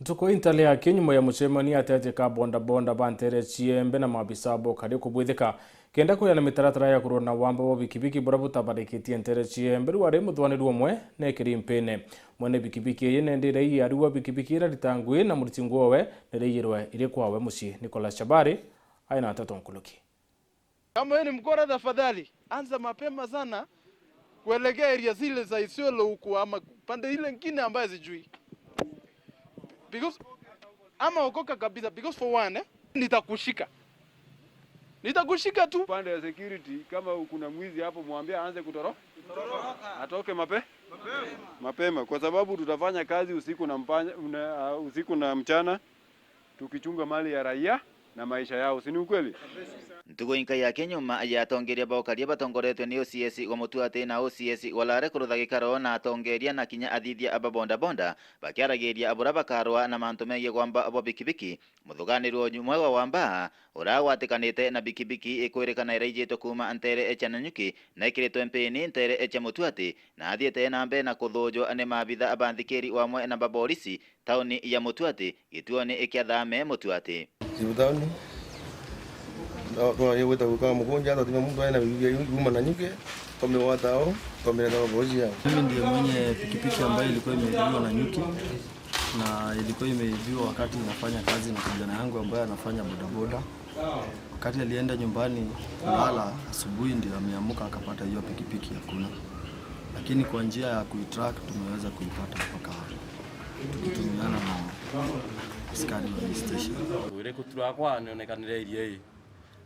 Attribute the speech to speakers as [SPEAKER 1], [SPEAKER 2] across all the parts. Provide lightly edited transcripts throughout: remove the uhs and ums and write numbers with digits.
[SPEAKER 1] Tuko intale ya kinyumo ya mucemani atete ka bonda bonda bantere chiembe na mabisa bo kari kubwithika kenda ko yana mitaratara ya kurona wamba bo bikibiki burabuta barikiti entere chiembe ware muthwani rumwe ne kirimpene mwene bikibiki yene ndire yi ariwa bikibiki ra ritangwe na muritingowe ndire yirwe ire kwawe musi Nicolas Chabari aina atatonkuluki.
[SPEAKER 2] Kama ni mkora, tafadhali anza mapema sana kuelekea area zile za Isiolo huko ama pande ile nyingine ambayo sijui. Because ama okoka kabisa, because for one nitakushika tu.
[SPEAKER 3] Pande ya security, kama kuna mwizi hapo mwambie aanze kutoroka. Atoke mapema kwa sababu tutafanya kazi usiku na mchana tukichunga mali ya raia na maisha yao, si ni ukweli?
[SPEAKER 4] Ntugo inka ya kenyuma yatongeria baukaria batongoretwe ni OCS wa Mutuate na OCS walare kurutha gikaro na atongeria na kinya athithia ababonda bonda bakiaragiria abura bakarwa na mantu megie kwamba abo bikibiki muthuganirwo nyumwe wa wamba uragwatikanite na bikibiki ikwirikana iraijitwo kuma Antere echa Nanyuki na ikiritwo mpeni Antere echa Mutuate na athiete na mbe na kuthunjwo ane mabitha abanthikiri wamwe na baborisi tauni ya Mutuate gituoni ikiathame Mutuate
[SPEAKER 5] kwa hiyo kama mgonjwa hata kama mtu ana yuma Nanyuki wamewatao na bozi yao.
[SPEAKER 6] Mimi ndiye mwenye pikipiki ambayo ilikuwa imeibiwa Nanyuki na ilikuwa imeibiwa wakati nafanya kazi na kijana yangu ambaye anafanya bodaboda. Wakati alienda nyumbani kulala asubuhi ndio ameamka akapata hiyo pikipiki hakuna. Lakini kwa njia ya kuitrack tumeweza kuipata mpaka hapo. Tukitumiana na askari wa station.
[SPEAKER 7] Ure kutura kwa neonekanire irie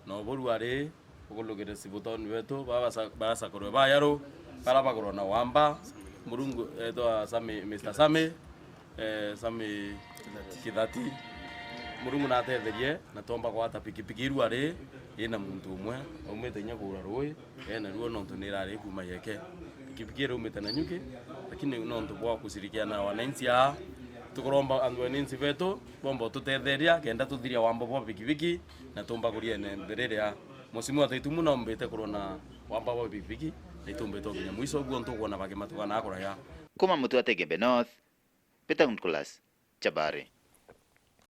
[SPEAKER 7] no boru are okologere sibutoni wetu basa korwe bayaro para bagoro na wamba murungu eto Sami Mr. Sami Kidati murungu na tetherie na tomba kwa pikipiki ru are ina muntu umwe umete nya kura roi ena ruo no tunirare kuma yeke pikipiki ru umete Nanyuki lakini no ntubwa kusirikiana na wananchi a tukoromba andwenensi vetu bombo tutetheria kenda tuthiria wamba bo pikipiki na tomba kuria nendererea musimu ataitu na mbete korona wamba bo pikipiki itumbe to kinya mwiso guo ntukuona bage matuka na akora ya
[SPEAKER 4] kuma Mutuate Gembe North Peter Nicolas Chabari.